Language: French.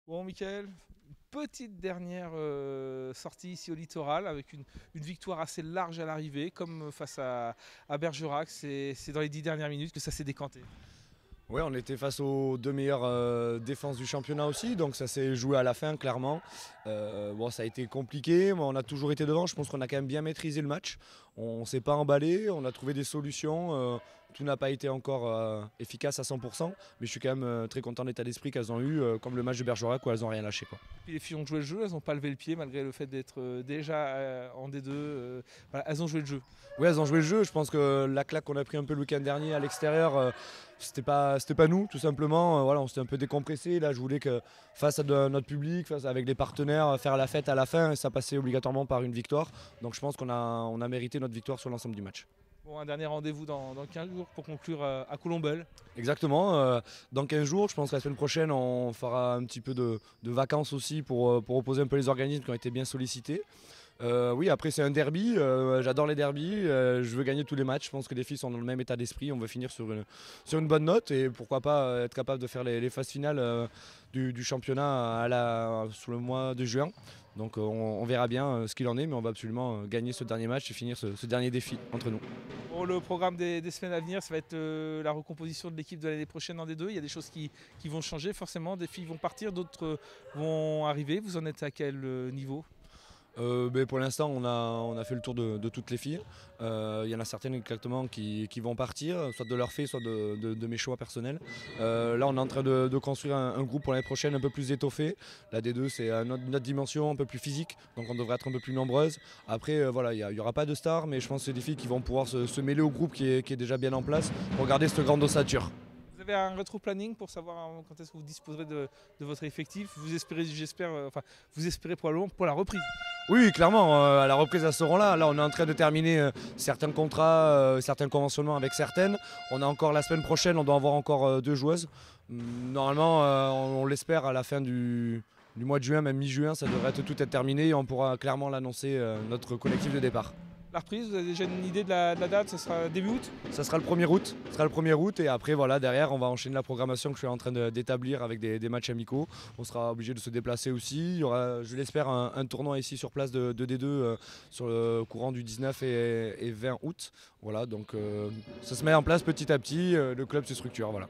Bon, Michael, petite dernière sortie ici au littoral avec une victoire assez large à l'arrivée, comme face à Bergerac. C'est dans les 10 dernières minutes que ça s'est décanté. Ouais, on était face aux deux meilleures défenses du championnat aussi, donc ça s'est joué à la fin clairement. Bon, ça a été compliqué, mais on a toujours été devant. Je pense qu'on a quand même bien maîtrisé le match. On ne s'est pas emballé, on a trouvé des solutions. Tout n'a pas été encore efficace à 100%, mais je suis quand même très content de l'état d'esprit qu'elles ont eu, comme le match de Bergerac où elles n'ont rien lâché, quoi. Puis les filles ont joué le jeu, elles n'ont pas levé le pied malgré le fait d'être déjà en D2. Voilà, elles ont joué le jeu. Oui, elles ont joué le jeu. Je pense que la claque qu'on a pris un peu le week-end dernier à l'extérieur, c'était pas nous, tout simplement. Voilà, on s'était un peu décompressé. Là, je voulais que face à notre public, face avec les partenaires, faire la fête à la fin, et ça passait obligatoirement par une victoire. Donc je pense qu'on a mérité notre victoire sur l'ensemble du match. Bon, un dernier rendez-vous dans 15 jours pour conclure à Colombelle. Exactement. Dans 15 jours, je pense que la semaine prochaine, on fera un petit peu de vacances aussi pour reposer un peu les organismes qui ont été bien sollicités. Oui, après c'est un derby, j'adore les derbys, je veux gagner tous les matchs, je pense que les filles sont dans le même état d'esprit, on veut finir sur une bonne note et pourquoi pas être capable de faire les phases finales du championnat sous le mois de juin. Donc on verra bien ce qu'il en est, mais on va absolument gagner ce dernier match et finir ce dernier défi entre nous. Bon, le programme des semaines à venir, ça va être la recomposition de l'équipe de l'année prochaine en D2. Il y a des choses qui vont changer forcément, des filles vont partir, d'autres vont arriver. Vous en êtes à quel niveau? Mais pour l'instant, on a fait le tour de toutes les filles. Il y en a certaines exactement qui vont partir, soit de leur fait, soit de mes choix personnels. Là, on est en train de construire un groupe pour l'année prochaine un peu plus étoffé. La D2, c'est une autre dimension, un peu plus physique, donc on devrait être un peu plus nombreuses. Après, voilà, il n'y aura pas de stars, mais je pense que c'est des filles qui vont pouvoir se mêler au groupe qui est déjà bien en place pour garder cette grande ossature. Vous avez un rétro-planning pour savoir quand est-ce que vous disposerez de votre effectif. Vous espérez, j'espère, enfin, vous espérez probablement pour la reprise. Oui, clairement, à la reprise, elles seront là. Là, on est en train de terminer certains contrats, certains conventionnements avec certaines. On a encore la semaine prochaine, on doit avoir encore deux joueuses. Normalement, on l'espère à la fin du mois de juin, même mi-juin, ça devrait tout être terminé et on pourra clairement l'annoncer, notre collectif de départ. La reprise, vous avez déjà une idée de la date? Ce sera début août? Ça sera le 1er août. Ça sera le 1er août et après voilà, derrière on va enchaîner la programmation que je suis en train d'établir avec des matchs amicaux. On sera obligé de se déplacer aussi. Il y aura, je l'espère, un tournoi ici sur place de D2 sur le courant du 19 et 20 août. Voilà, donc ça se met en place petit à petit, le club se structure. Voilà.